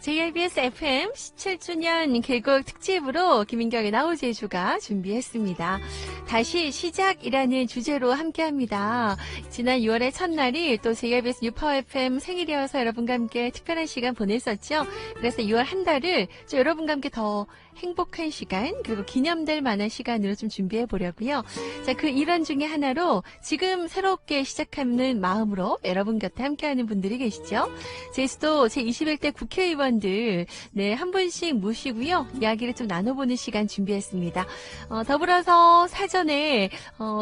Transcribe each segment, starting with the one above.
JIBS FM 17주년 개국 특집으로 김인경의 나우제주가 준비했습니다. 다시 시작이라는 주제로 함께합니다. 지난 6월의 첫날이 또 JIBS 뉴파워 FM 생일이어서 여러분과 함께 특별한 시간 보냈었죠. 그래서 6월 한 달을 여러분과 함께 더 행복한 시간 그리고 기념될 만한 시간으로 좀 준비해 보려고요. 자, 그 일환 중에 하나로 지금 새롭게 시작하는 마음으로 여러분 곁에 함께하는 분들이 계시죠. 제주도 제21대 국회의원들 한 분씩 모시고요. 이야기를 좀 나눠보는 시간 준비했습니다. 더불어서 사전에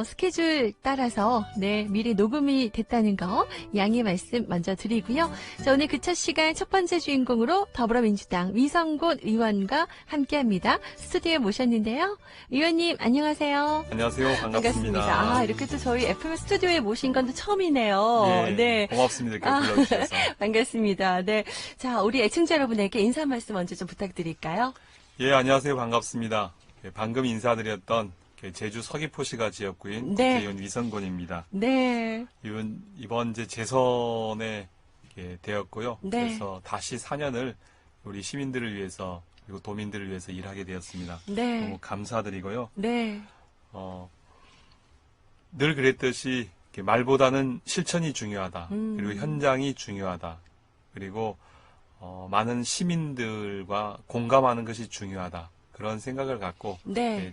스케줄 따라서 미리 녹음이 됐다는 거 양해 말씀 먼저 드리고요. 자, 오늘 그 첫 시간 첫 번째 주인공으로 더불어민주당 위성곤 의원과 함께합니다. 스튜디오에 모셨는데요. 의원님 안녕하세요. 안녕하세요. 반갑습니다. 아, 이렇게 또 저희 FM 스튜디오에 모신 건 또 처음이네요. 네. 고맙습니다. 이렇게 불러주셔서. 반갑습니다. 네. 자, 우리 애청자 여러분에게 인사 말씀 먼저 좀 부탁드릴까요? 예, 안녕하세요. 반갑습니다. 방금 인사드렸던 제주 서귀포시가 지역구인 국회의원 위성곤입니다. 네. 이번 재선에 되었고요. 네. 그래서 다시 4년을 우리 시민들을 위해서 그리고 도민들을 위해서 일하게 되었습니다. 네. 너무 감사드리고요. 네. 늘 그랬듯이 말보다는 실천이 중요하다. 그리고 현장이 중요하다. 그리고 많은 시민들과 공감하는 것이 중요하다. 그런 생각을 갖고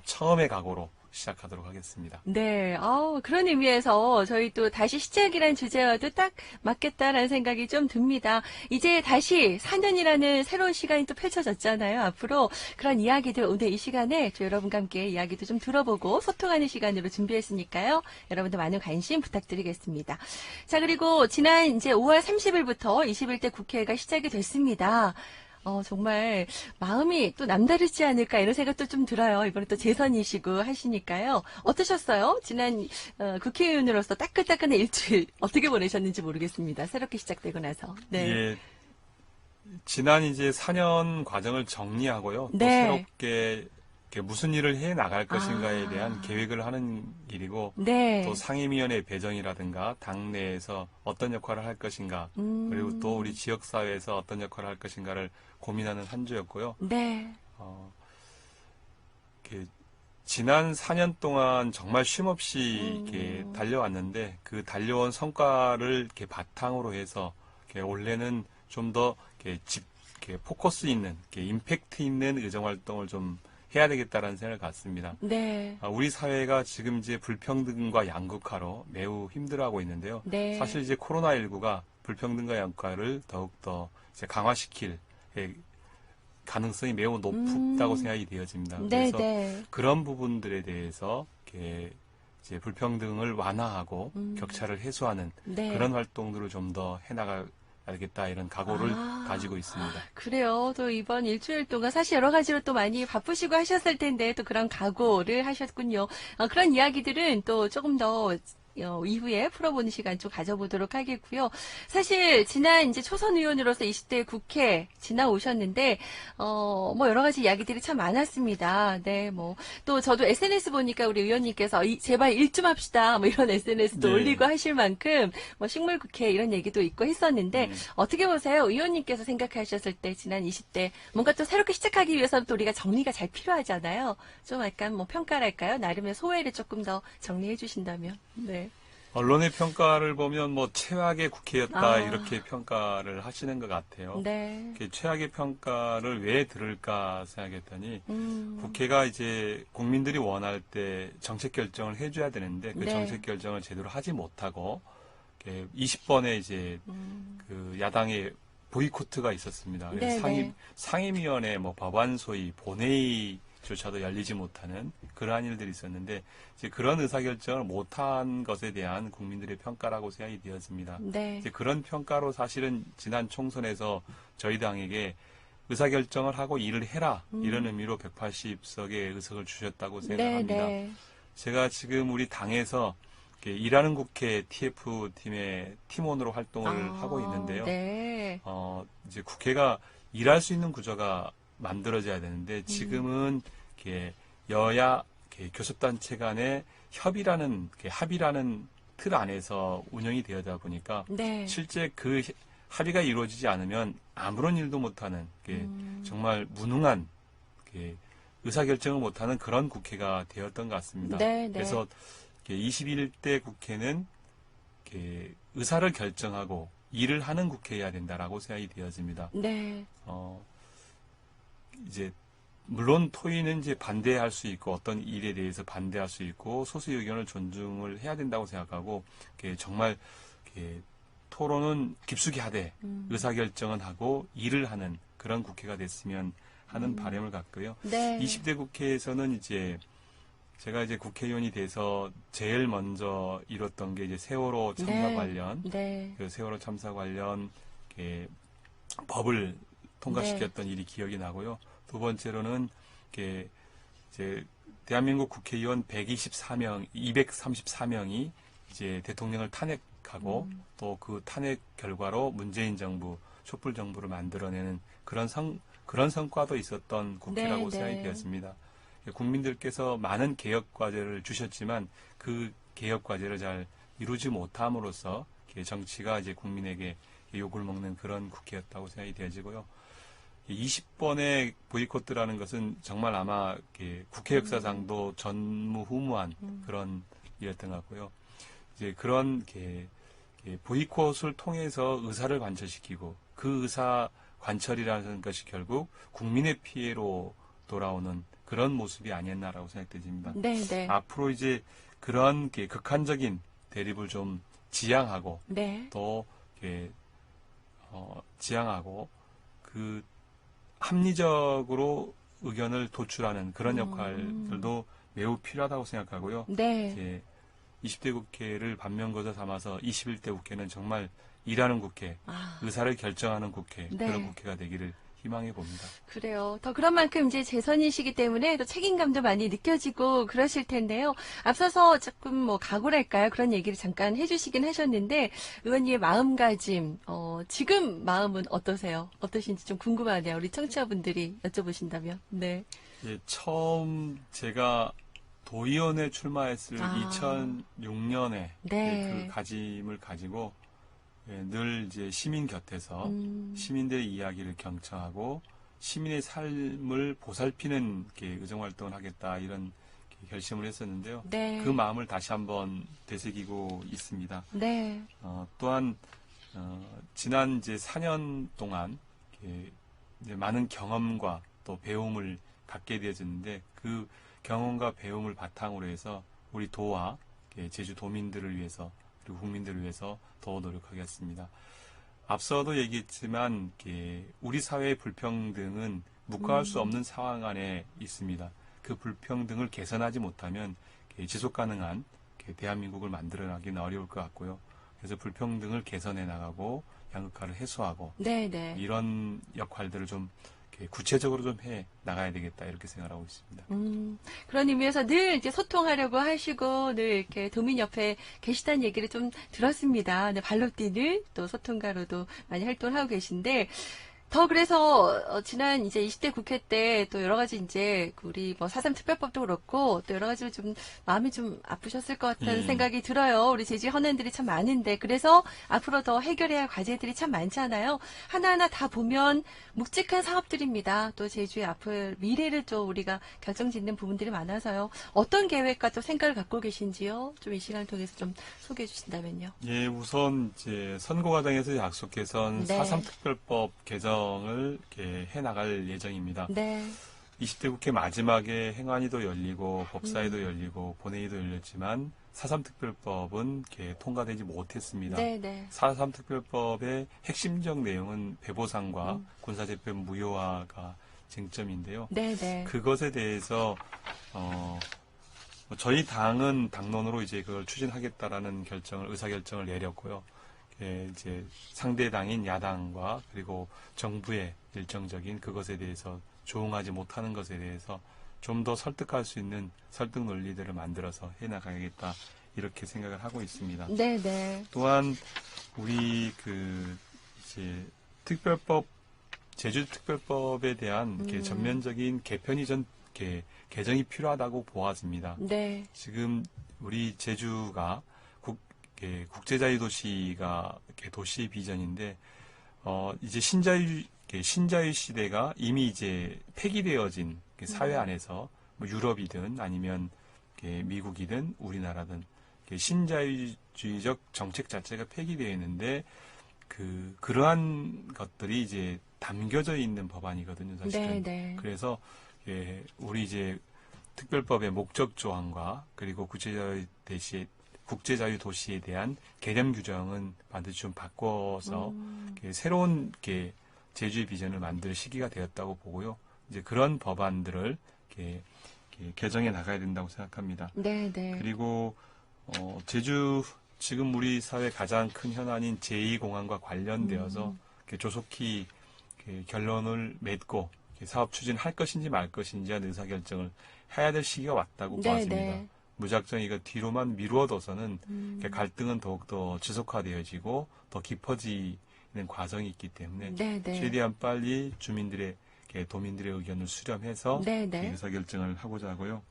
처음의 각오로 시작하도록 하겠습니다. 네, 그런 의미에서 저희 또 다시 시작이라는 주제와도 딱 맞겠다라는 생각이 좀 듭니다. 이제 다시 4년이라는 새로운 시간이 또 펼쳐졌잖아요. 앞으로 그런 이야기들 오늘 이 시간에 여러분과 함께 이야기도 좀 들어보고 소통하는 시간으로 준비했으니까요. 여러분들 많은 관심 부탁드리겠습니다. 자, 그리고 지난 이제 5월 30일부터 21대 국회가 시작이 됐습니다. 정말 마음이 또 남다르지 않을까 이런 생각도 좀 들어요. 이번에 또 재선이시고 하시니까요. 어떠셨어요? 지난 국회의원으로서 따끈따끈한 일주일 어떻게 보내셨는지 모르겠습니다. 새롭게 시작되고 나서. 네. 예, 지난 이제 4년 과정을 정리하고요. 또 네. 새롭게 무슨 일을 해 나갈 것인가에 대한 계획을 하는 일이고 또 상임위원회 배정이라든가 당내에서 어떤 역할을 할 것인가 그리고 또 우리 지역사회에서 어떤 역할을 할 것인가를 고민하는 한 주였고요. 네. 지난 4년 동안 정말 쉼없이 달려왔는데 그 달려온 성과를 바탕으로 해서 올해는 좀 더 포커스 있는 임팩트 있는 의정활동을 좀 해야 되겠다라는 생각을 갖습니다. 네. 우리 사회가 지금 이제 불평등과 양극화로 매우 힘들어하고 있는데요. 네. 사실 이제 코로나19가 불평등과 양극화를 더욱더 이제 강화시킬 가능성이 매우 높다고 생각이 되어집니다. 그래서 그런 부분들에 대해서 이제 불평등을 완화하고 격차를 해소하는 그런 활동들을 좀 더 해나갈 알겠다 이런 각오를 가지고 있습니다. 그래요. 또 이번 일주일 동안 사실 여러 가지로 또 많이 바쁘시고 하셨을 텐데 또 그런 각오를 하셨군요. 그런 이야기들은 또 조금 더 이후에 풀어보는 시간 좀 가져보도록 하겠고요. 사실 지난 이제 초선 의원으로서 20대 국회 지나오셨는데 뭐 여러 가지 이야기들이 참 많았습니다. 네, 뭐 또 저도 SNS 보니까 우리 의원님께서 제발 일 좀 합시다. 뭐 이런 SNS도 올리고 하실 만큼 뭐 식물 국회 이런 얘기도 있고 했었는데 어떻게 보세요? 의원님께서 생각하셨을 때 지난 20대 뭔가 또 새롭게 시작하기 위해서는 또 우리가 정리가 잘 필요하잖아요. 좀 약간 뭐 평가랄까요? 나름의 소회를 조금 더 정리해 주신다면. 네. 언론의 평가를 보면 뭐 최악의 국회였다 이렇게 평가를 하시는 것 같아요. 네. 최악의 평가를 왜 들을까 생각했더니 국회가 이제 국민들이 원할 때 정책 결정을 해줘야 되는데 그 정책 결정을 제대로 하지 못하고 20번의 이제 그 야당의 보이콧가 있었습니다. 그래서 상임위원회 뭐 법안 소위 본회의 조차도 열리지 못하는 그러한 일들이 있었는데 이제 그런 의사결정을 못한 것에 대한 국민들의 평가라고 생각이 되었습니다. 이제 그런 평가로 사실은 지난 총선에서 저희 당에게 의사결정을 하고 일을 해라 이런 의미로 180석의 의석을 주셨다고 생각합니다. 제가 지금 우리 당에서 일하는 국회 TF팀의 팀원으로 활동을 하고 있는데요. 이제 국회가 일할 수 있는 구조가 만들어져야 되는데 지금은 여야 교섭단체 간의 합의라는 틀 안에서 운영이 되어다 보니까 실제 그 합의가 이루어지지 않으면 아무런 일도 못하는 정말 무능한 의사결정을 못하는 그런 국회가 되었던 것 같습니다. 네, 네. 그래서 21대 국회는 의사를 결정하고 일을 하는 국회여야 된다라고 생각이 되어집니다. 네. 이제 물론 토의는 이제 반대할 수 있고 어떤 일에 대해서 반대할 수 있고 소수의 의견을 존중을 해야 된다고 생각하고 정말 토론은 깊숙이 하되 의사결정은 하고 일을 하는 그런 국회가 됐으면 하는 바람을 갖고요. 네. 20대 국회에서는 이제 제가 이제 국회의원이 돼서 제일 먼저 이뤘던 게 이제 세월호 참사 네. 관련, 네. 그 세월호 참사 관련 법을 통과시켰던 일이 기억이 나고요. 두 번째로는 이제 대한민국 국회의원 234명이 이제 대통령을 탄핵하고 또 그 탄핵 결과로 문재인 정부, 촛불 정부를 만들어내는 그런 성과도 있었던 국회라고 네, 생각이 네. 되었습니다. 국민들께서 많은 개혁 과제를 주셨지만 그 개혁 과제를 잘 이루지 못함으로써 정치가 이제 국민에게 욕을 먹는 그런 국회였다고 생각이 되어지고요. 20번의 보이콧이라는 것은 정말 아마 국회 역사상도 전무후무한 그런 일이었던 것 같고요. 이제 그런 보이콧을 통해서 의사를 관철시키고 그 의사 관철이라는 것이 결국 국민의 피해로 돌아오는 그런 모습이 아니었나라고 생각됩니다. 네, 네. 앞으로 이제 그런 극한적인 대립을 좀 지양하고 네. 또 지양하고 그 합리적으로 의견을 도출하는 그런 역할들도 매우 필요하다고 생각하고요. 네. 20대 국회를 반면교사 삼아서 21대 국회는 정말 일하는 국회, 의사를 결정하는 국회, 네. 그런 국회가 되기를 희망해 봅니다. 그래요. 더 그런 만큼 이제 재선이시기 때문에 또 책임감도 많이 느껴지고 그러실 텐데요. 앞서서 조금 뭐 각오랄까요? 그런 얘기를 잠깐 해주시긴 하셨는데 의원님의 마음가짐, 지금 마음은 어떠세요? 어떠신지 좀 궁금하네요. 우리 청취자분들이 여쭤보신다면. 네. 처음 제가 도의원에 출마했을 2006년에 네. 그 가짐을 가지고 늘 이제 시민 곁에서 시민들의 이야기를 경청하고 시민의 삶을 보살피는 의정활동을 하겠다 이런 결심을 했었는데요. 네. 그 마음을 다시 한번 되새기고 있습니다. 네. 또한 지난 이제 4년 동안 이제 많은 경험과 또 배움을 갖게 되어졌는데 그 경험과 배움을 바탕으로 해서 우리 도와 제주 도민들을 위해서 그리고 국민들을 위해서 더 노력하겠습니다. 앞서도 얘기했지만 우리 사회의 불평등은 묵과할 수 없는 상황 안에 있습니다. 그 불평등을 개선하지 못하면 지속 가능한 대한민국을 만들어나기는 어려울 것 같고요. 그래서 불평등을 개선해 나가고 양극화를 해소하고 네, 네. 이런 역할들을 좀 구체적으로 좀 해 나가야 되겠다 이렇게 생각하고 있습니다. 그런 의미에서 늘 이제 소통하려고 하시고 늘 이렇게 도민 옆에 계시다는 얘기를 좀 들었습니다. 네, 발로 뛰는 또 소통가로도 많이 활동을 하고 계신데 더 그래서 지난 이제 20대 국회 때 또 여러 가지 이제 우리 뭐 4.3 특별법도 그렇고 또 여러 가지로 좀 마음이 좀 아프셨을 것 같다는 생각이 들어요. 우리 제주 현안들이 참 많은데 그래서 앞으로 더 해결해야 할 과제들이 참 많잖아요. 하나하나 다 보면 묵직한 사업들입니다. 또 제주의 앞을 미래를 좀 우리가 결정짓는 부분들이 많아서요. 어떤 계획과 또 생각을 갖고 계신지요? 좀 이 시간을 통해서 좀 소개해 주신다면요. 예, 우선 이제 선거 과정에서 약속해선 네. 4.3 특별법 개정을 이렇게 해 나갈 예정입니다. 네. 20대 국회 마지막에 행안위도 열리고 법사위도 열리고 본회의도 열렸지만 4.3 특별법은 이렇게 통과되지 못했습니다. 네, 네. 4.3 특별법의 핵심적 내용은 배보상과 군사재편 무효화가 쟁점인데요. 네, 네. 그것에 대해서 저희 당은 당론으로 이제 그걸 추진하겠다라는 의사결정을 내렸고요. 이제 상대 당인 야당과 그리고 정부의 일정적인 그것에 대해서 조응하지 못하는 것에 대해서 좀 더 설득할 수 있는 설득 논리들을 만들어서 해나가겠다 이렇게 생각을 하고 있습니다. 네, 네. 또한 우리 이제 제주 특별법에 대한 이렇게 전면적인 개정이 필요하다고 보았습니다. 네. 지금 우리 제주가 국제자유도시가 도시 비전인데 이제 신자유 시대가 이미 이제 폐기되어진 사회 안에서 뭐 유럽이든 아니면 미국이든 우리나라든 신자유주의적 정책 자체가 폐기되어 있는데 그러한 것들이 이제 담겨져 있는 법안이거든요, 사실은. 네. 그래서 우리 이제 특별법의 목적 조항과 그리고 국제자유 도시에 대한 개념 규정은 반드시 좀 바꿔서 새로운 제주의 비전을 만들 시기가 되었다고 보고요. 이제 그런 법안들을 개정해 나가야 된다고 생각합니다. 네. 그리고 제주 지금 우리 사회 가장 큰 현안인 제2공항과 관련되어서 조속히 결론을 맺고 사업 추진할 것인지 말 것인지 한 의사결정을 해야 될 시기가 왔다고 보았습니다. 무작정 이거 뒤로만 미루어둬서는 갈등은 더욱더 지속화되어지고 더 깊어지는 과정이 있기 때문에 최대한 빨리 도민들의 의견을 수렴해서 의사결정을 하고자 하고요.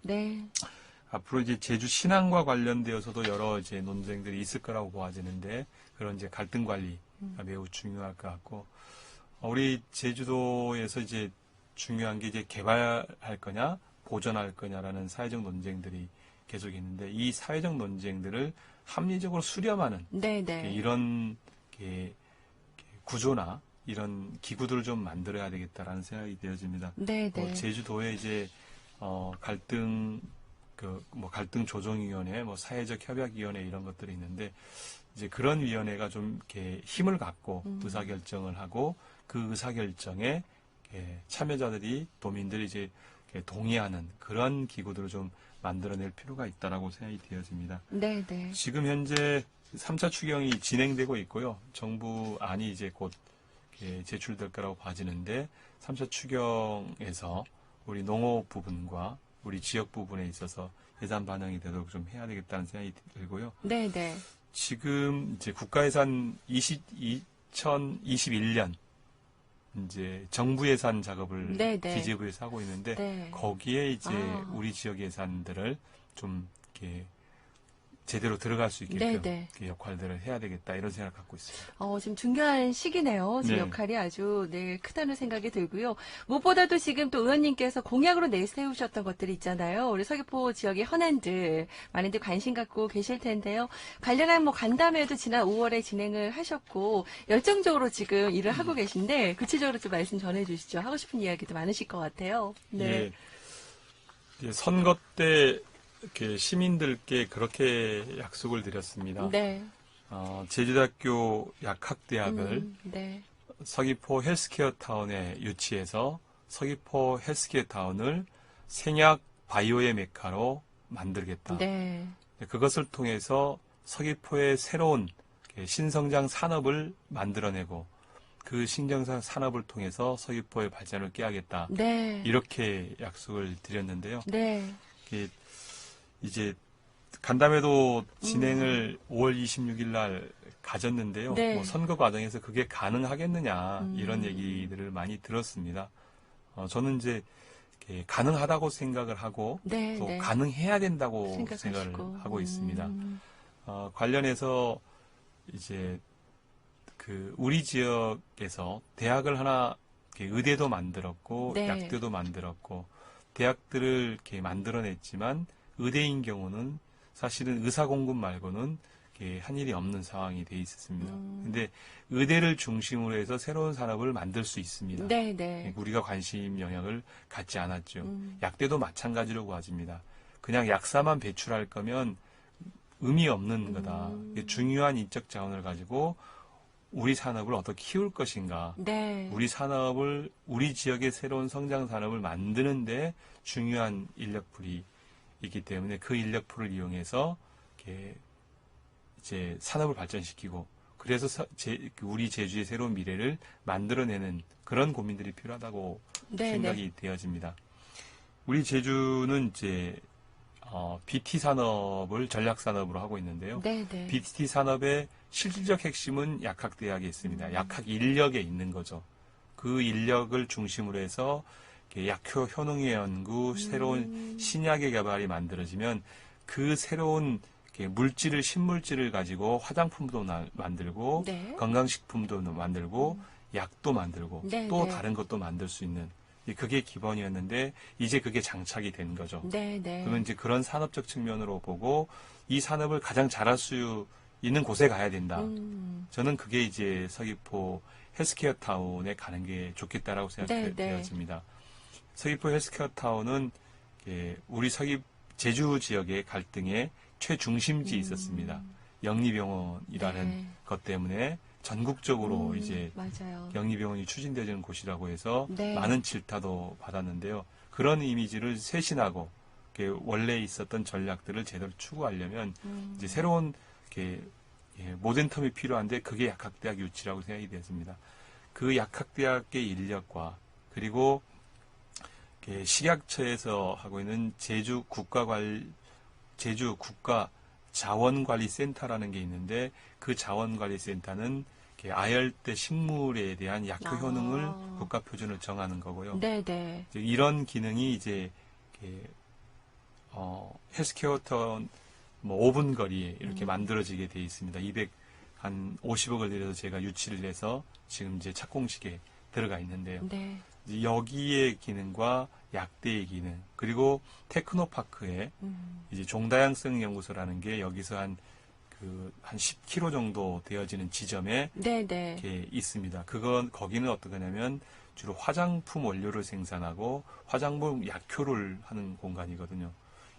앞으로 이제 제주 신항과 관련되어서도 여러 이제 논쟁들이 있을 거라고 보아지는데 그런 이제 갈등 관리가 매우 중요할 것 같고 우리 제주도에서 이제 중요한 게 이제 개발할 거냐 보존할 거냐라는 사회적 논쟁들이 계속 있는데 이 사회적 논쟁들을 합리적으로 수렴하는 이런 구조나 이런 기구들을 좀 만들어야 되겠다라는 생각이 되어집니다. 제주도에 이제 갈등 조정위원회, 사회적 협약위원회 이런 것들이 있는데 이제 그런 위원회가 좀 이렇게 힘을 갖고 의사결정을 하고 그 의사결정에 참여자들이 도민들이 이제 동의하는 그런 기구들을 좀 만들어낼 필요가 있다라고 생각이 되어집니다. 지금 현재 3차 추경이 진행되고 있고요. 정부안이 이제 곧 제출될 거라고 봐지는데 3차 추경에서 우리 농업 부분과 우리 지역 부분에 있어서 예산 반영이 되도록 좀 해야 되겠다는 생각이 들고요. 지금 이제 국가예산 2021년 이제 정부 예산 작업을 기재부에서 하고 있는데 거기에 이제 우리 지역 예산들을 좀 이렇게 제대로 들어갈 수 있게끔 그 역할들을 해야 되겠다 이런 생각을 갖고 있습니다. 지금 중요한 시기네요. 지금 역할이 아주 크다는 생각이 들고요. 무엇보다도 지금 또 의원님께서 공약으로 내세우셨던 것들이 있잖아요. 우리 서귀포 지역의 현안들 많이들 관심 갖고 계실 텐데요. 관련한 간담회도 지난 5월에 진행을 하셨고 열정적으로 지금 일을 하고 계신데 구체적으로 좀 말씀 전해주시죠. 하고 싶은 이야기도 많으실 것 같아요. 선거 때 시민들께 그렇게 약속을 드렸습니다. 제주대학교 약학대학을 서귀포 헬스케어 타운에 유치해서 서귀포 헬스케어 타운을 생약 바이오의 메카로 만들겠다. 그것을 통해서 서귀포의 새로운 신성장 산업을 만들어내고 그 신성장 산업을 통해서 서귀포의 발전을 꾀하겠다. 이렇게 약속을 드렸는데요. 이제 간담회도 진행을 5월 26일 날 가졌는데요. 선거 과정에서 그게 가능하겠느냐 이런 얘기들을 많이 들었습니다. 저는 이제 가능하다고 생각을 하고 또 가능해야 된다고 생각을 하고 있습니다. 관련해서 이제 우리 지역에서 대학을 하나 의대도 만들었고 약대도 만들었고 대학들을 이렇게 만들어냈지만 의대인 경우는 사실은 의사 공급 말고는 한 일이 없는 상황이 돼 있었습니다. 근데 의대를 중심으로 해서 새로운 산업을 만들 수 있습니다. 우리가 관심 영역을 갖지 않았죠. 약대도 마찬가지로 보아집니다. 그냥 약사만 배출할 거면 의미 없는 거다. 중요한 인적 자원을 가지고 우리 산업을 어떻게 키울 것인가. 우리 산업을 우리 지역의 새로운 성장 산업을 만드는데 중요한 인력풀이 있기 때문에 그 인력풀을 이용해서 이제 산업을 발전시키고 그래서 우리 제주의 새로운 미래를 만들어내는 그런 고민들이 필요하다고 생각이 되어집니다. 우리 제주는 이제 BT 산업을 전략 산업으로 하고 있는데요. BT 산업의 실질적 핵심은 약학대학에 있습니다. 약학 인력에 있는 거죠. 그 인력을 중심으로 해서 약효 효능의 연구, 새로운 신약의 개발이 만들어지면 그 새로운 신물질을 가지고 화장품도 만들고 건강식품도 만들고 약도 만들고 네, 또 네. 다른 것도 만들 수 있는 그게 기본이었는데 이제 그게 장착이 된 거죠. 네, 네. 그러면 이제 그런 산업적 측면으로 보고 이 산업을 가장 잘할 수 있는 곳에 가야 된다. 저는 그게 이제 서귀포 헬스케어 타운에 가는 게 좋겠다라고 네, 네. 생각되었습니다. 서귀포 헬스케어 타운은 우리 제주 지역의 갈등의 최중심지에 있었습니다. 영리병원이라는 네. 것 때문에 전국적으로 이제 맞아요. 영리병원이 추진되는 곳이라고 해서 네. 많은 질타도 받았는데요. 그런 이미지를 쇄신하고 원래 있었던 전략들을 제대로 추구하려면 이제 새로운 모덴텀이 필요한데 그게 약학대학 유치라고 생각이 되었습니다. 그 약학대학의 인력과 그리고 식약처에서 하고 있는 제주 국가 자원관리센터라는 게 있는데 그 자원관리센터는 아열대 식물에 대한 약효 효능을 국가 표준을 정하는 거고요. 네네. 이런 기능이 이제 헬스케어 타운 5분 거리에 이렇게 만들어지게 돼 있습니다. 한 50억을 들여서 제가 유치를 해서 지금 이제 착공식에 들어가 있는데요. 네. 이제 여기의 기능과 약대의 기능 그리고 테크노파크에 이제 종다양성 연구소라는 게 여기서 한 10km 정도 되어지는 지점에 네네. 이렇게 있습니다. 거기는 어떤 거냐면 주로 화장품 원료를 생산하고 화장품 약효를 하는 공간이거든요.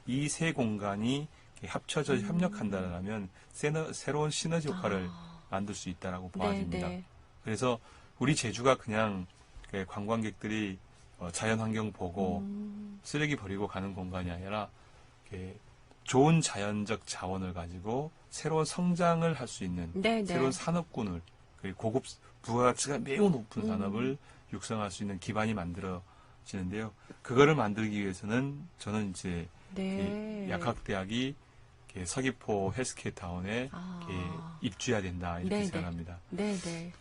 이 세 공간이 이렇게 합쳐져 협력한다면 새로운 시너지 효과를 만들 수 있다라고 보아집니다. 네네. 그래서 우리 제주가 그냥 관광객들이 자연환경 보고 쓰레기 버리고 가는 공간이 아니라 좋은 자연적 자원을 가지고 새로운 성장을 할 수 있는 네네. 새로운 산업군을 고급 부가가치가 매우 높은 산업을 육성할 수 있는 기반이 만들어지는데요. 그거를 만들기 위해서는 저는 이제 네. 약학대학이 서귀포 헬스케어 타운에 입주해야 된다 이렇게 네네. 생각합니다. 네네.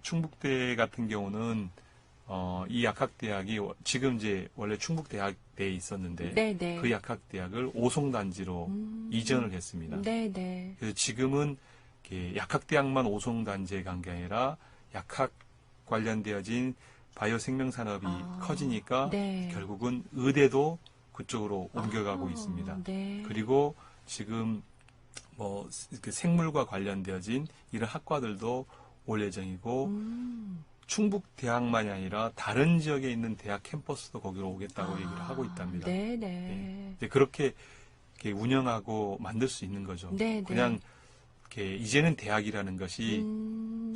충북대 같은 경우는 이 약학대학이 지금 이제 원래 충북대학대에 있었는데 네네. 그 약학대학을 오송단지로 이전을 했습니다. 네네. 그래서 지금은 약학대학만 오송단지에 간 게 아니라 약학 관련되어진 바이오 생명산업이 커지니까 네. 결국은 의대도 그쪽으로 옮겨가고 있습니다. 네. 그리고 지금 생물과 관련되어진 이런 학과들도 올 예정이고 충북대학만이 아니라 다른 지역에 있는 대학 캠퍼스도 거기로 오겠다고 얘기를 하고 있답니다. 네네. 이제 그렇게 운영하고 만들 수 있는 거죠. 네네. 그냥 이제는 대학이라는 것이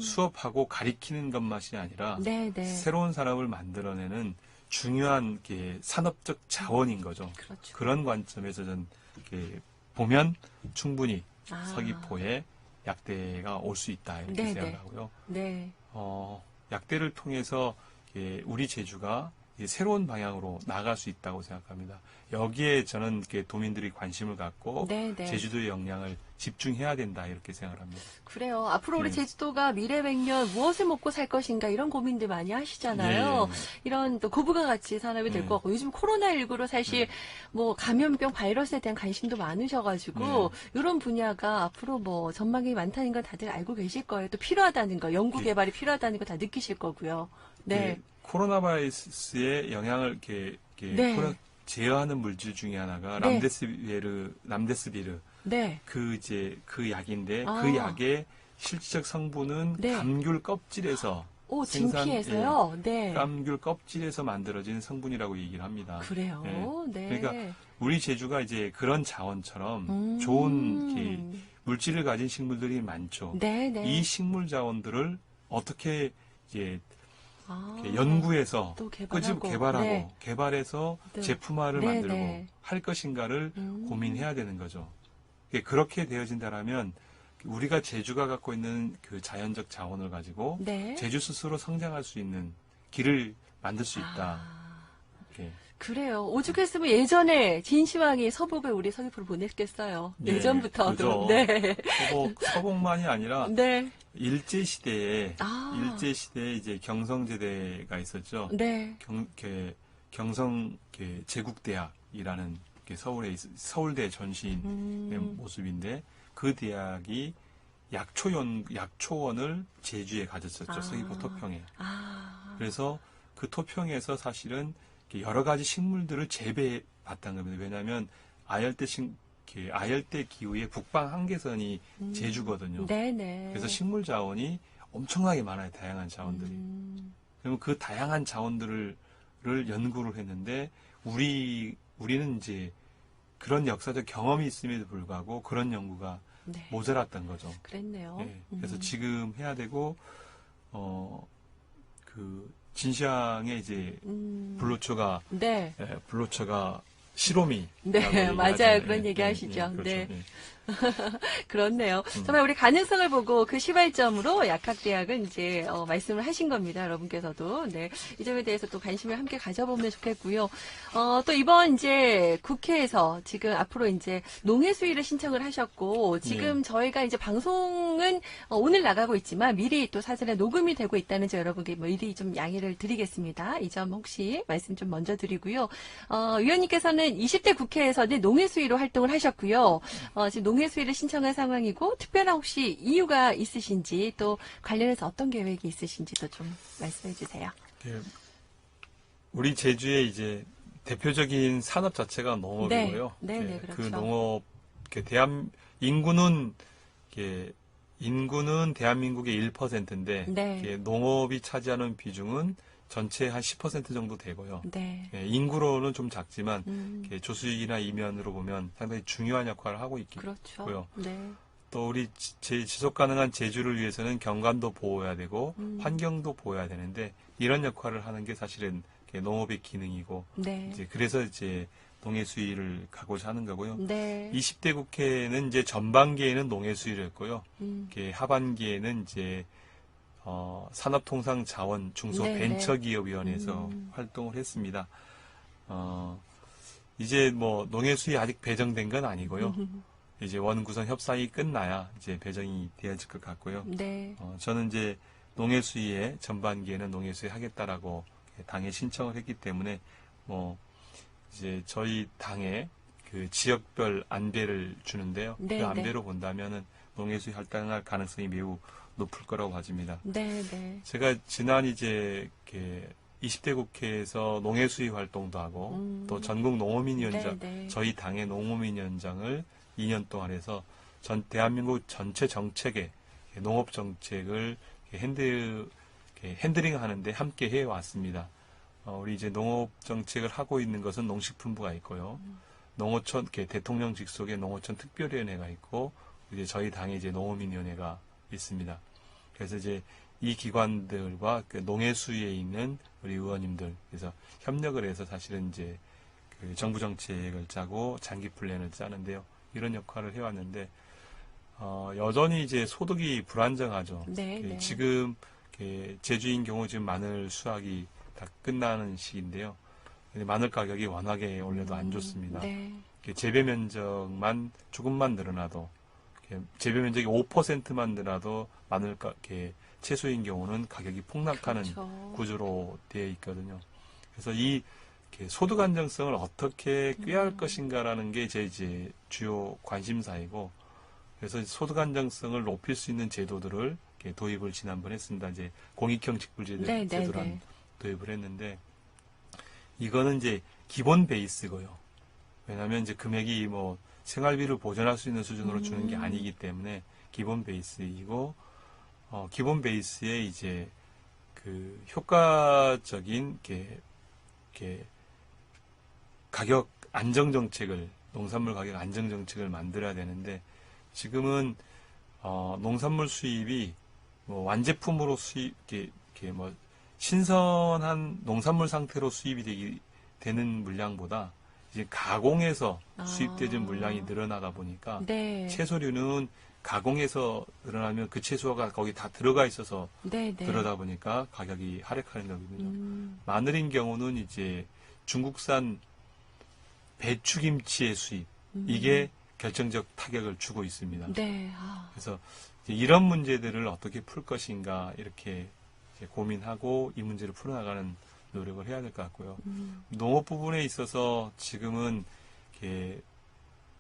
수업하고 가리키는 것만이 아니라 네네. 새로운 산업을 만들어내는 중요한 산업적 자원인 거죠. 그렇죠. 그런 관점에서 전 보면 충분히 서귀포에 약대가 올 수 있다 이렇게 네네. 생각하고요. 네. 약대를 통해서 우리 제주가 새로운 방향으로 나아갈 수 있다고 생각합니다. 여기에 저는 도민들이 관심을 갖고 네네. 제주도의 역량을 집중해야 된다 이렇게 생각을 합니다. 그래요. 앞으로 우리 네. 제주도가 미래 100년 무엇을 먹고 살 것인가 이런 고민들 많이 하시잖아요. 예, 예. 이런 또 고부가 가치 산업이 될 것 같고 요즘 코로나19로 사실 뭐 감염병 바이러스에 대한 관심도 많으셔가지고 이런 분야가 앞으로 뭐 전망이 많다는 건 다들 알고 계실 거예요. 또 필요하다는 거, 연구 개발이 필요하다는 거 다 느끼실 거고요. 네. 코로나 바이러스의 영향을 네. 제어하는 물질 중에 하나가 네. 람데스비르 네. 그 약인데 아. 그 약의 실질적 성분은 네. 감귤 껍질에서 오, 진피해서요? 네. 감귤 껍질에서 만들어진 성분이라고 얘기를 합니다. 그래요? 네. 그러니까 우리 제주가 이제 그런 자원처럼 좋은 물질을 가진 식물들이 많죠. 네네. 이 식물 자원들을 어떻게 이제 연구해서 또 끄집어 개발하고. 네. 개발해서 네. 제품화를 네, 만들고 네. 할 것인가를 고민해야 되는 거죠. 그렇게 되어진다라면 우리가 제주가 갖고 있는 그 자연적 자원을 가지고 네. 제주 스스로 성장할 수 있는 길을 만들 수 있다. 이렇게. 그래요. 오죽했으면 예전에 진시황이 서북을 우리 서귀포로 보냈겠어요. 네, 예전부터도. 그죠. 네. 서북만이 아니라 네. 일제 시대에 이제 경성제대가 있었죠. 네. 경성 제국대학이라는 서울대 전시인 모습인데 그 대학이 약초원을 제주에 가졌었죠. 서귀포 토평에. 그래서 그 토평에서 사실은 여러 가지 식물들을 재배해 봤다는 겁니다. 왜냐하면 아열대 기후의 북방 한계선이 제주거든요. 네네. 그래서 식물 자원이 엄청나게 많아요. 다양한 자원들이. 그러면 그 다양한 자원들을 연구를 했는데 우리는 이제 그런 역사적 경험이 있음에도 불구하고 그런 연구가 네. 모자랐던 거죠. 그랬네요. 네. 그래서 지금 해야 되고 그 진시황의 이제 불로초가 네. 불로초가 시로미. 네, 맞아요. 그런 얘기 하시죠. 그렇죠. 네. 그렇네요. 정말 우리 가능성을 보고 그 시발점으로 약학대학은 이제 말씀을 하신 겁니다. 여러분께서도. 네. 이 점에 대해서 또 관심을 함께 가져보면 좋겠고요. 또 이번 이제 국회에서 지금 앞으로 이제 농해 수위를 신청을 하셨고 지금 저희가 이제 방송은 오늘 나가고 있지만 미리 또 사전에 녹음이 되고 있다는 점 여러분께 미리 좀 양해를 드리겠습니다. 이 점 혹시 말씀 좀 먼저 드리고요. 위원님께서는 20대 국회에서는 농해 수위로 활동을 하셨고요. 지금 농해 수위를 신청한 상황이고 특별한 혹시 이유가 있으신지 또 관련해서 어떤 계획이 있으신지도 좀 말씀해 주세요. 우리 제주의 이제 대표적인 산업 자체가 농업이고요. 네, 그렇죠. 그 농업 인구는 대한민국의 1%인데 네. 농업이 차지하는 비중은 전체 한 10% 정도 되고요. 네. 인구로는 좀 작지만 조수익이나 이면으로 보면 상당히 중요한 역할을 하고 있고요. 그렇죠. 네. 또 우리 지속 가능한 제주를 위해서는 경관도 보호해야 되고 환경도 보호해야 되는데 이런 역할을 하는 게 사실은 농업의 기능이고 네. 그래서 이제 농해 수위를 가고자 하는 거고요. 네. 20대 국회는 이제 전반기에는 농해 수위를 했고요. 하반기에는 이제 산업통상자원 중소벤처기업위원회에서 활동을 했습니다. 이제 뭐 농해 수위 아직 배정된 건 아니고요. 이제 원구성 협상이 끝나야 이제 배정이 되어질 것 같고요. 네. 저는 이제 농해 수위에 전반기에는 농해 수위 하겠다라고 당에 신청을 했기 때문에 뭐 이제 저희 당에 그 지역별 안배를 주는데요. 네, 그 안배로 본다면은 농해 수위 할당할 가능성이 매우 높을 거라고 봐집니다. 네, 네. 제가 지난 이제 20대 국회에서 농해 수위 활동도 하고 또 전국 농어민위원장, 저희 당의 농어민위원장을 2년 동안 해서 대한민국 전체 정책에 농업 정책을 핸들링 하는데 함께 해 왔습니다. 우리 이제 농업 정책을 하고 있는 것은 농식품부가 있고요. 농어촌 대통령 직속의 농어촌 특별위원회가 있고 이제 저희 당의 이제 농어민위원회가 있습니다. 그래서 이제 이 기관들과 농해 수위에 있는 우리 의원님들 그래서 협력을 해서 사실은 이제 그 정부 정책을 짜고 장기 플랜을 짜는데요. 이런 역할을 해왔는데 여전히 이제 소득이 불안정하죠. 네. 지금 제주인 경우 지금 마늘 수확이 다 끝나는 시기인데요. 근데 마늘 가격이 워낙에 원래도 안 좋습니다. 네. 재배 면적만 조금만 늘어나도 재배 면적이 5%만 늘어나도 마늘 채소인 경우는 가격이 폭락하는 구조로 되어 있거든요. 그래서 이 소득 안정성을 어떻게 꾀할 것인가라는 게 제 이제 주요 관심사이고, 그래서 소득 안정성을 높일 수 있는 제도들을 도입을 지난번 했습니다. 이제 공익형 직불제도를 도입을 했는데, 이거는 이제 기본 베이스고요. 왜냐하면 이제 금액이 뭐 생활비를 보전할 수 있는 수준으로 주는 게 아니기 때문에 기본 베이스이고, 기본 베이스에 이제 그 효과적인 가격 안정 정책을, 농산물 가격 안정 정책을 만들어야 되는데, 지금은 농산물 수입이 뭐 완제품으로 뭐 신선한 농산물 상태로 수입이 되는 물량보다 이제 가공해서 수입되는 물량이 늘어나다 보니까 채소류는 가공해서 늘어나면 그 채소가 거기 다 들어가 있어서 그러다 보니까 가격이 하락하는 거거든요. 마늘인 경우는 이제 중국산 배추김치의 수입, 이게 결정적 타격을 주고 있습니다. 그래서 이런 문제들을 어떻게 풀 것인가 이렇게 고민하고 이 문제를 풀어나가는 노력을 해야 될 것 같고요. 농업 부분에 있어서 지금은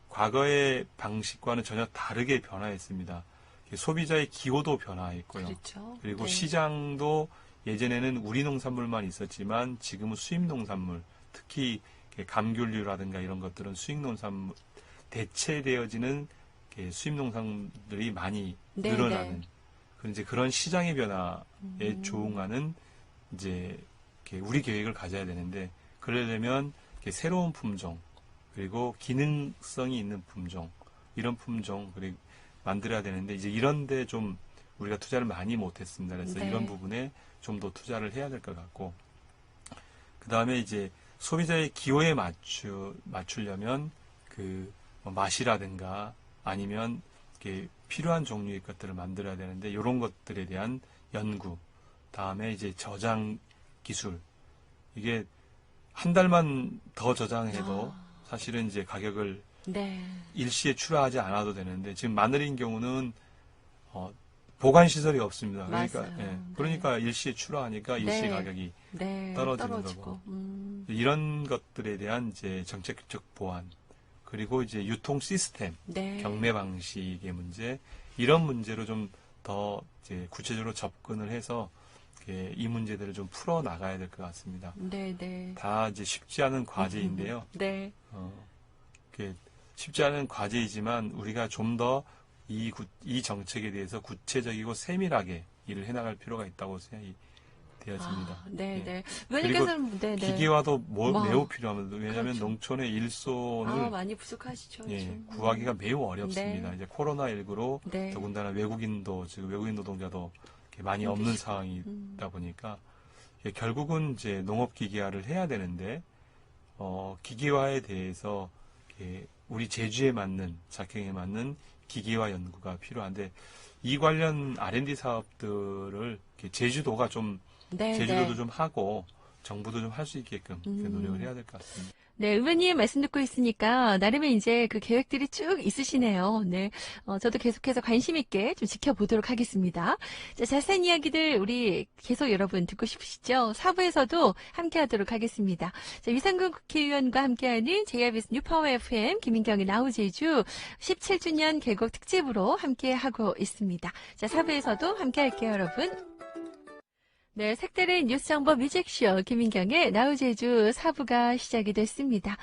과거의 방식과는 전혀 다르게 변화했습니다. 소비자의 기호도 변화했고요. 그렇죠. 그리고 네. 시장도 예전에는 우리 농산물만 있었지만 지금은 수입 농산물, 특히 감귤류라든가 이런 것들은 수입 농산물 대체되어지는 수입 농산물들이 많이 네, 늘어나는 네. 이제 그런 시장의 변화에 조응하는 이제 우리 계획을 가져야 되는데 그러려면 새로운 품종 그리고 기능성이 있는 품종 이런 품종 그리고 만들어야 되는데 이제 이런데 좀 우리가 투자를 많이 못했습니다. 그래서 네. 이런 부분에 좀 더 투자를 해야 될 것 같고 그 다음에 이제 소비자의 기호에 맞추려면 맛이라든가 아니면 필요한 종류의 것들을 만들어야 되는데 이런 것들에 대한 연구 다음에 이제 저장 기술 이게 한 달만 더 저장해도 사실은 이제 가격을 네. 일시에 출하하지 않아도 되는데 지금 마늘인 경우는 보관 시설이 없습니다. 그러니까 맞아요. 그러니까 일시에 출하하니까 일시 네. 가격이 네. 떨어지는 떨어지고. 거고 이런 것들에 대한 이제 정책적 보완 그리고 이제 유통 시스템 네. 경매 방식의 문제 이런 문제로 좀 더 이제 구체적으로 접근을 해서 이 문제들을 좀 풀어 나가야 될 것 같습니다. 네, 네. 다 이제 쉽지 않은 과제인데요. 네. 쉽지 않은 과제이지만 우리가 좀 더 이 정책에 대해서 구체적이고 세밀하게 일을 해나갈 필요가 있다고 생각이 되었습니다. 네, 예. 네. 그리고 의원님께서는 네, 네. 기계화도 매우 필요합니다. 왜냐하면 그렇죠. 농촌의 일손을 많이 부족하시죠. 요즘. 구하기가 매우 어렵습니다. 네. 이제 코로나19로 네. 더군다나 외국인 노동자도 이렇게 많이 없는 상황이다 보니까 결국은 이제 농업 기계화를 해야 되는데 기계화에 대해서 우리 제주에 맞는 작경에 맞는 기계화 연구가 필요한데 이 관련 R&D 사업들을 제주도가 좀 네, 제주도도 네. 좀 하고 정부도 좀 할 수 있게끔 노력을 해야 될 것 같습니다. 네, 의원님 말씀 듣고 있으니까 나름의 이제 그 계획들이 쭉 있으시네요. 네, 저도 계속해서 관심 있게 좀 지켜보도록 하겠습니다. 자, 자세한 이야기들 우리 계속 여러분 듣고 싶으시죠? 4부에서도 함께하도록 하겠습니다. 자, 유상근 국회의원과 함께하는 JRBS 뉴파워 FM 김인경의 나우제주 17주년 개국 특집으로 함께하고 있습니다. 자, 4부에서도 함께할게요, 여러분. 네, 색다른 뉴스 정보 뮤직쇼 김인경의 나우제주 4부가 시작이 됐습니다.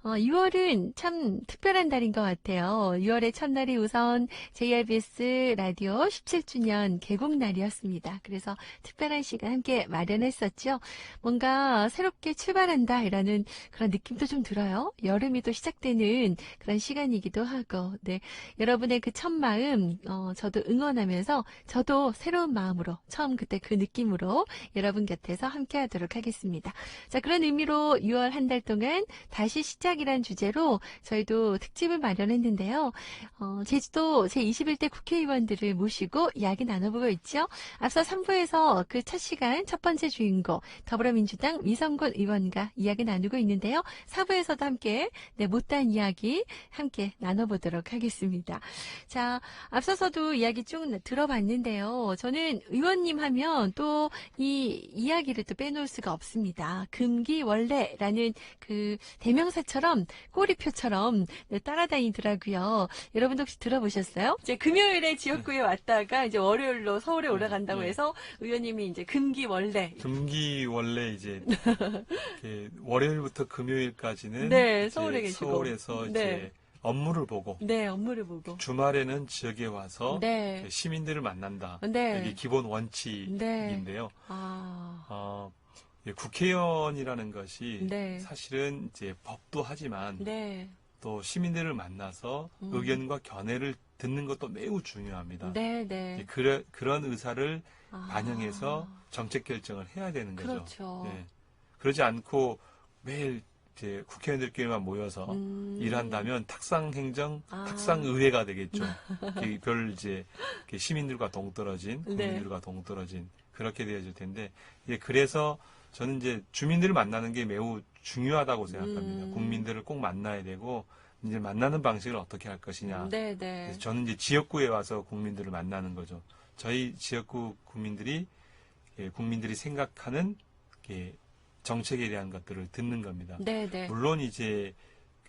6월은 참 특별한 달인 것 같아요. 6월의 첫날이 우선 JRBS 라디오 17주년 개국날이었습니다. 그래서 특별한 시간 함께 마련했었죠. 뭔가 새롭게 출발한다라는 그런 느낌도 좀 들어요. 여름이 또 시작되는 그런 시간이기도 하고, 네, 여러분의 그 첫 마음 저도 응원하면서 저도 새로운 마음으로 처음 그때 그 느낌으로 여러분 곁에서 함께하도록 하겠습니다. 자, 그런 의미로 6월 한 달 동안 다시 시작이란 주제로 저희도 특집을 마련했는데요. 제주도 제21대 국회의원들을 모시고 이야기 나눠보고 있죠. 앞서 3부에서 그 첫 시간 첫 번째 주인공 더불어민주당 미성곤 의원과 이야기 나누고 있는데요. 4부에서도 함께 못다한 이야기 함께 나눠보도록 하겠습니다. 자, 앞서서도 이야기 쭉 들어봤는데요. 저는 의원님 하면 또 이 이야기를 또 빼놓을 수가 없습니다. 금기원래라는 그 대명사처럼 꼬리표처럼 따라다니더라고요. 여러분도 혹시 들어보셨어요? 이제 금요일에 지역구에 왔다가 이제 월요일로 서울에 올라간다고 해서 의원님이 이제 금기원래 이제 월요일부터 금요일까지는 네, 이제 서울에 계시고. 서울에서 네. 이제 업무를 보고 네, 업무를 보고. 주말에는 지역에 와서 네. 시민들을 만난다. 네. 이게 기본 원칙인데요. 국회의원이라는 것이 네. 사실은 이제 법도 하지만 네. 또 시민들을 만나서 의견과 견해를 듣는 것도 매우 중요합니다. 네, 네. 그런 의사를 반영해서 정책 결정을 해야 되는 거죠. 그렇죠. 네. 그러지 않고 매일 이제 국회의원들끼리만 모여서 일한다면 탁상의회가 되겠죠. 이제 시민들과 동떨어진 국민들과 동떨어진 그렇게 되어질 텐데 그래서 저는 이제 주민들을 만나는 게 매우 중요하다고 생각합니다. 국민들을 꼭 만나야 되고 이제 만나는 방식을 어떻게 할 것이냐. 네, 네. 그래서 저는 이제 지역구에 와서 국민들을 만나는 거죠. 저희 지역구 국민들이 생각하는 정책에 대한 것들을 듣는 겁니다. 네, 네. 물론 이제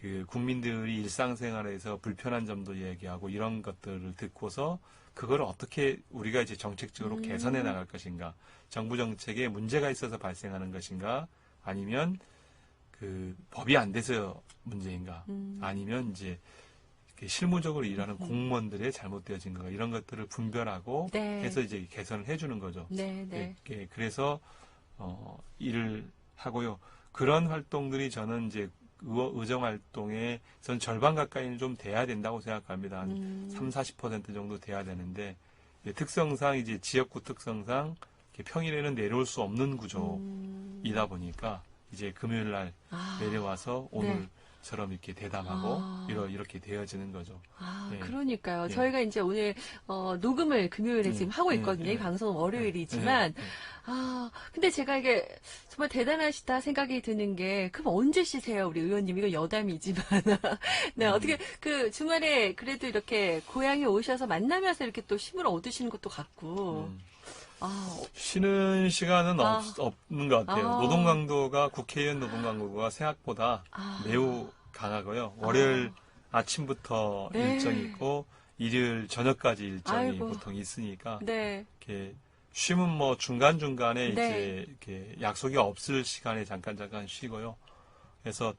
그 국민들이 일상생활에서 불편한 점도 얘기하고 이런 것들을 듣고서 그걸 어떻게 우리가 이제 정책적으로 개선해 나갈 것인가, 정부 정책에 문제가 있어서 발생하는 것인가, 아니면 그 법이 안 돼서 문제인가, 아니면 이제 실무적으로 일하는 공무원들의 잘못되어진 거, 이런 것들을 분별하고 네. 해서 이제 개선을 해주는 거죠. 네, 네. 그래서 일을 하고요. 그런 활동들이 저는 이제 의정 활동의 전 절반 가까이는 좀 돼야 된다고 생각합니다. 한 3, 40% 정도 돼야 되는데, 특성상 이제 지역구 특성상 평일에는 내려올 수 없는 구조이다 보니까 이제 금요일 날 내려와서 오늘처럼 이렇게 대담하고 이렇게 되어지는 거죠. 예. 그러니까요. 예. 저희가 이제 오늘 녹음을 금요일에 지금 하고 있거든요. 이 방송은 월요일이지만 근데 제가 이게 정말 대단하시다 생각이 드는 게, 그럼 언제 쉬세요, 우리 의원님? 이거 여담이지만. 네, 어떻게 그 주말에 그래도 이렇게 고향에 오셔서 만나면서 이렇게 또 힘을 얻으시는 것도 같고. 쉬는 시간은 없는 것 같아요. 노동 강도가, 국회의원 노동 강도가 생각보다 매우 강하고요. 월요일 아침부터 네. 일정이 있고 일요일 저녁까지 일정이 아이고. 보통 있으니까 네. 이렇게 쉼은 뭐 중간중간에 네. 이제 이렇게 약속이 없을 시간에 잠깐 쉬고요. 그래서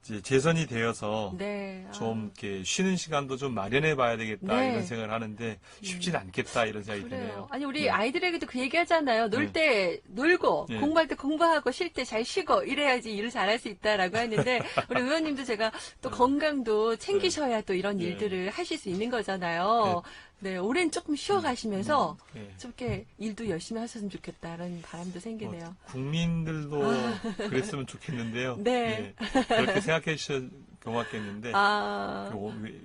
이제 재선이 되어서 네. 좀 이렇게 쉬는 시간도 좀 마련해 봐야 되겠다, 네. 이런 생각을 하는데 쉽진 않겠다, 이런 생각이 그래요. 드네요. 아니, 우리 네. 아이들에게도 그 얘기 하잖아요. 놀 때 놀고, 네. 공부할 때 공부하고, 쉴 때 잘 쉬고, 이래야지 일을 잘할 수 있다라고 하는데, 우리 의원님도 제가 또 건강도 챙기셔야 또 이런 네. 일들을 하실 수 있는 거잖아요. 네, 올해는 조금 쉬어가시면서 네. 좀 이렇게 일도 열심히 하셨으면 좋겠다는 바람도 생기네요. 국민들도 그랬으면 좋겠는데요. 네. 그렇게 생각해 주셔서 고맙겠는데,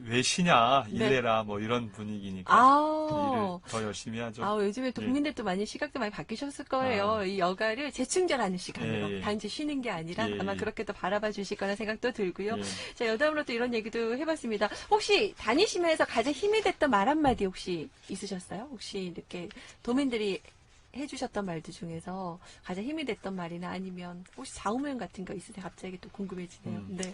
왜 쉬냐, 네. 일내라, 뭐 이런 분위기니까 일을 더 열심히 하죠. 요즘에 또 국민들도 많이 시각도 많이 바뀌셨을 거예요. 이 여가를 재충전하는 시간으로 단지 쉬는 게 아니라 아마 그렇게 또 바라봐 주실 거라는 생각도 들고요. 자, 여담으로 또 이런 얘기도 해봤습니다. 혹시 다니시면서 가장 힘이 됐던 말 한마디 혹시 있으셨어요? 혹시 이렇게 도민들이 해주셨던 말들 중에서 가장 힘이 됐던 말이나 아니면 혹시 좌우명 같은 거 있으세요? 갑자기 또 궁금해지네요. 네.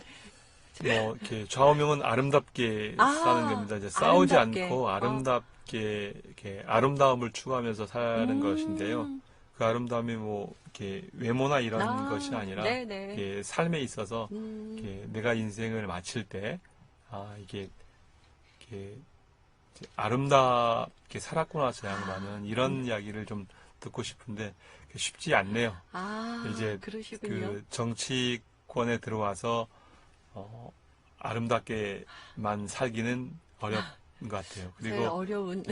뭐 이렇게 좌우명은 아름답게 사는 겁니다. 이제 싸우지 아름답게. 않고 아름답게 이렇게 아름다움을 추구하면서 사는 것인데요. 그 아름다움이 뭐 이렇게 외모나 이런 것이 아니라 이렇게 삶에 있어서 이렇게 내가 인생을 마칠 때 이게 이렇게 아름답게 살았구나, 저 양반은, 이런 이야기를 좀 듣고 싶은데 쉽지 않네요. 이제 그러시군요. 그 정치권에 들어와서 아름답게만 살기는 어려운 것 같아요. 그리고 어려운.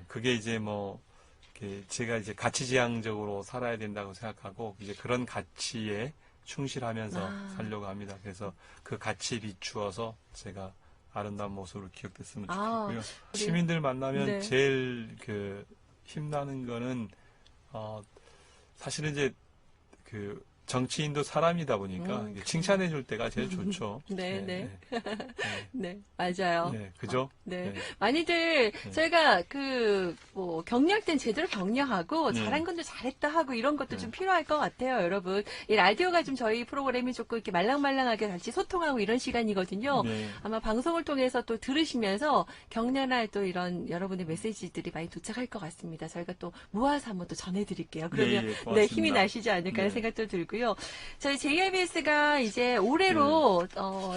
그게 이제 뭐 이렇게 제가 이제 가치지향적으로 살아야 된다고 생각하고 이제 그런 가치에 충실하면서 살려고 합니다. 그래서 그 가치에 비추어서 제가 아름다운 모습으로 기억됐으면 좋겠고요. 시민들 만나면 제일 그 힘나는 거는 사실은 이제 그 정치인도 사람이다 보니까 칭찬해 줄 때가 제일 좋죠. 네, 맞아요. 네, 그죠? 많이들 저희가 뭐 격려할 땐 제대로 격려하고 잘한 건도 잘했다 하고 이런 것도 좀 필요할 것 같아요, 여러분. 이 라디오가 좀 저희 프로그램이 조금 이렇게 말랑말랑하게 같이 소통하고 이런 시간이거든요. 아마 방송을 통해서 또 들으시면서 격려나 또 이런 여러분의 메시지들이 많이 도착할 것 같습니다. 저희가 또 모아서 한번 또 전해드릴게요. 그러면 힘이 나시지 않을까 하는 생각도 들고요. 저희 JIBS가 이제 올해로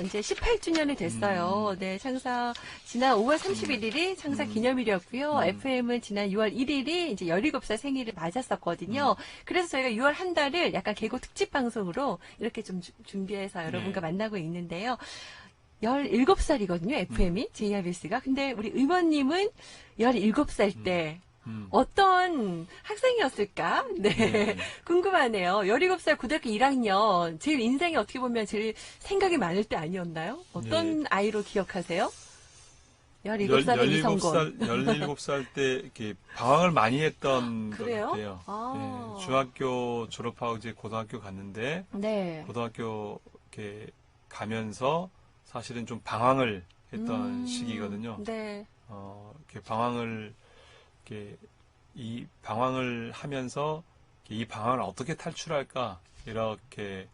이제 18주년이 됐어요. 네, 창사 지난 5월 31일이 창사 기념일이었고요. FM은 지난 6월 1일이 이제 17살 생일을 맞았었거든요. 그래서 저희가 6월 한 달을 약간 개고 특집 방송으로 이렇게 좀 준비해서 여러분과 만나고 있는데요. 17살이거든요, FM이, JIBS가. 근데 우리 의원님은 17살 때 어떤 학생이었을까? 네. 궁금하네요. 17살 고등학교 1학년. 제일 인생에 어떻게 보면 제일 생각이 많을 때 아니었나요? 어떤 아이로 기억하세요? 17살의 이성곤. 17살 때 이렇게 방황을 많이 했던 것 그래요? 같아요. 네, 중학교 졸업하고 이제 고등학교 갔는데, 고등학교 이렇게 가면서 사실은 좀 방황을 했던 시기거든요. 이렇게 방황을 이 방황을 하면서 이 방황을 어떻게 탈출할까, 이렇게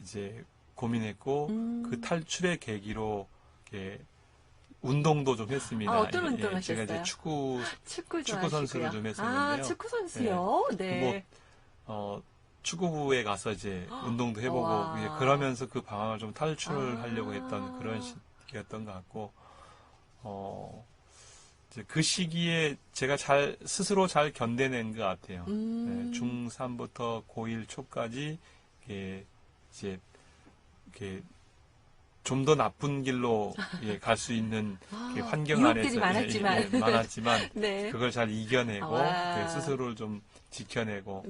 이제 고민했고 그 탈출의 계기로 이렇게 운동도 좀 했습니다. 어떤 운동 하셨어요? 제가 이제 축구 좋아하시고요. 선수를 좀 했었는데요. 축구 선수요? 네. 축구부에 가서 이제 운동도 해보고 그러면서 그 방황을 좀 탈출하려고 했던 그런 시기였던 것 같고 이제 그 시기에 제가 스스로 잘 견뎌낸 것 같아요. 중3부터 고1 초까지 이제 좀 더 나쁜 길로 갈 수 있는 환경 안에서 많았지만 네. 그걸 잘 이겨내고 스스로를 좀 지켜내고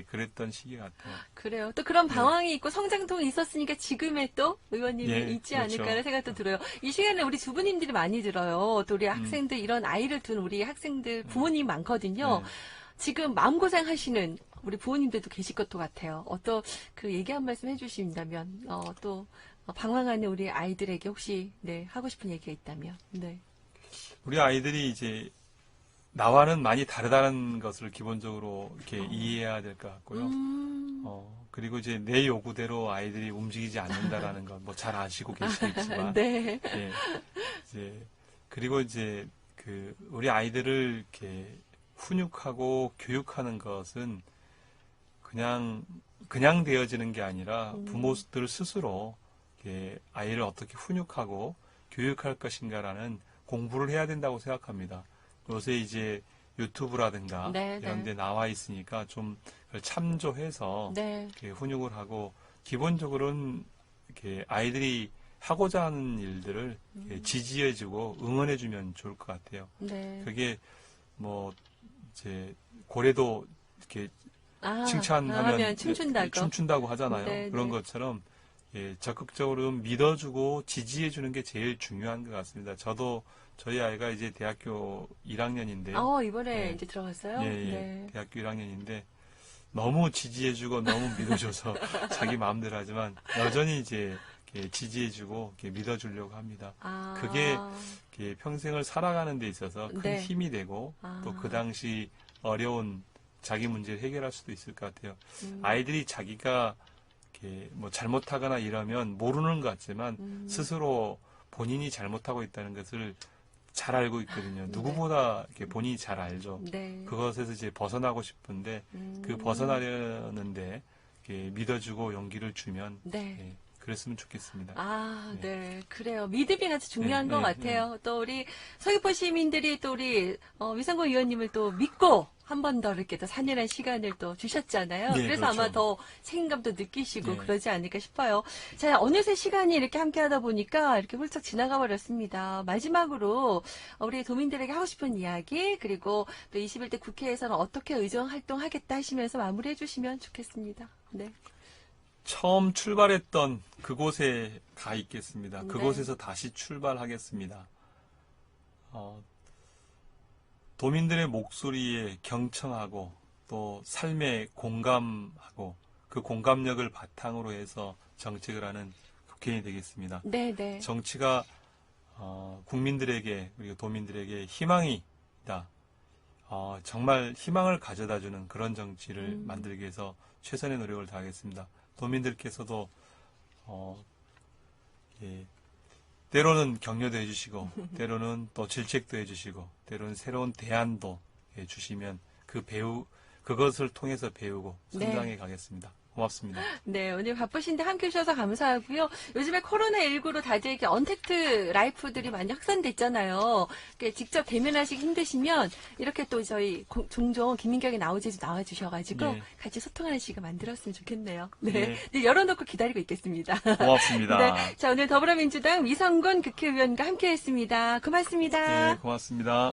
그랬던 시기 같아요. 그래요. 또 그런 방황이 있고 성장통이 있었으니까 지금의 또 의원님이 있지 않을까라는 생각도 들어요. 이 시간에 우리 주부님들이 많이 들어요. 또 우리 학생들 이런 아이를 둔 우리 학생들 부모님 많거든요. 지금 마음고생 하시는 우리 부모님들도 계실 것도 같아요. 그 얘기 한 말씀 해주신다면 또 방황하는 우리 아이들에게 혹시 하고 싶은 얘기가 있다면. 네. 우리 아이들이 이제 나와는 많이 다르다는 것을 기본적으로 이렇게 이해해야 될 것 같고요. 그리고 이제 내 요구대로 아이들이 움직이지 않는다라는 건 뭐 잘 아시고 계시겠지만. 네. 그리고 이제 우리 아이들을 이렇게 훈육하고 교육하는 것은 그냥 되어지는 게 아니라 부모들 스스로 아이를 어떻게 훈육하고 교육할 것인가라는 공부를 해야 된다고 생각합니다. 요새 이제 유튜브라든가 이런 데 나와 있으니까 좀 참조해서 훈육을 하고 기본적으로는 아이들이 하고자 하는 일들을 지지해주고 응원해주면 좋을 것 같아요. 그게 뭐 이제 고래도 이렇게 칭찬하면 춤춘다고 하잖아요. 그런 것처럼 적극적으로 믿어주고 지지해주는 게 제일 중요한 것 같습니다. 저희 아이가 이제 대학교 1학년인데요. 이번에 이제 들어갔어요? 대학교 1학년인데 너무 지지해주고 너무 믿어줘서 자기 마음대로 하지만 여전히 이제 지지해주고 믿어주려고 합니다. 그게 평생을 살아가는 데 있어서 큰 힘이 되고 또 그 당시 어려운 자기 문제를 해결할 수도 있을 것 같아요. 아이들이 자기가 뭐 잘못하거나 이러면 모르는 것 같지만 스스로 본인이 잘못하고 있다는 것을 잘 알고 있거든요. 누구보다 본인이 잘 알죠. 그것에서 이제 벗어나고 싶은데 그 벗어나려는데 믿어주고 용기를 주면 그랬으면 좋겠습니다. 그래요. 믿음이 아주 중요한 것 같아요. 또 우리 서귀포 시민들이 또 우리 위성구 의원님을 또 믿고 한 번 더 이렇게 또 산연한 시간을 또 주셨잖아요. 그래서 아마 더 책임감도 느끼시고 그러지 않을까 싶어요. 자, 어느새 시간이 이렇게 함께 하다 보니까 이렇게 훌쩍 지나가 버렸습니다. 마지막으로 우리 도민들에게 하고 싶은 이야기, 그리고 또 21대 국회에서는 어떻게 의정 활동하겠다 하시면서 마무리해 주시면 좋겠습니다. 처음 출발했던 그곳에 가 있겠습니다. 그곳에서 다시 출발하겠습니다. 도민들의 목소리에 경청하고 또 삶에 공감하고 그 공감력을 바탕으로 해서 정책을 하는 국회의원이 되겠습니다. 정치가 국민들에게 그리고 도민들에게 희망이다. 정말 희망을 가져다주는 그런 정치를 만들기 위해서 최선의 노력을 다하겠습니다. 도민들께서도 때로는 격려도 해주시고 때로는 또 질책도 해주시고 때로는 새로운 대안도 해주시면 그것을 통해서 배우고 성장해 가겠습니다. 고맙습니다. 오늘 바쁘신데 함께 해주셔서 감사하고요. 요즘에 코로나19로 다들 이렇게 언택트 라이프들이 많이 확산됐잖아요. 직접 대면하시기 힘드시면 이렇게 또 저희 종종 김민경에 나와주셔가지고 같이 소통하는 시간 만들었으면 좋겠네요. 열어놓고 기다리고 있겠습니다. 고맙습니다. 자, 오늘 더불어민주당 위성군 국회의원과 함께 했습니다. 고맙습니다. 고맙습니다.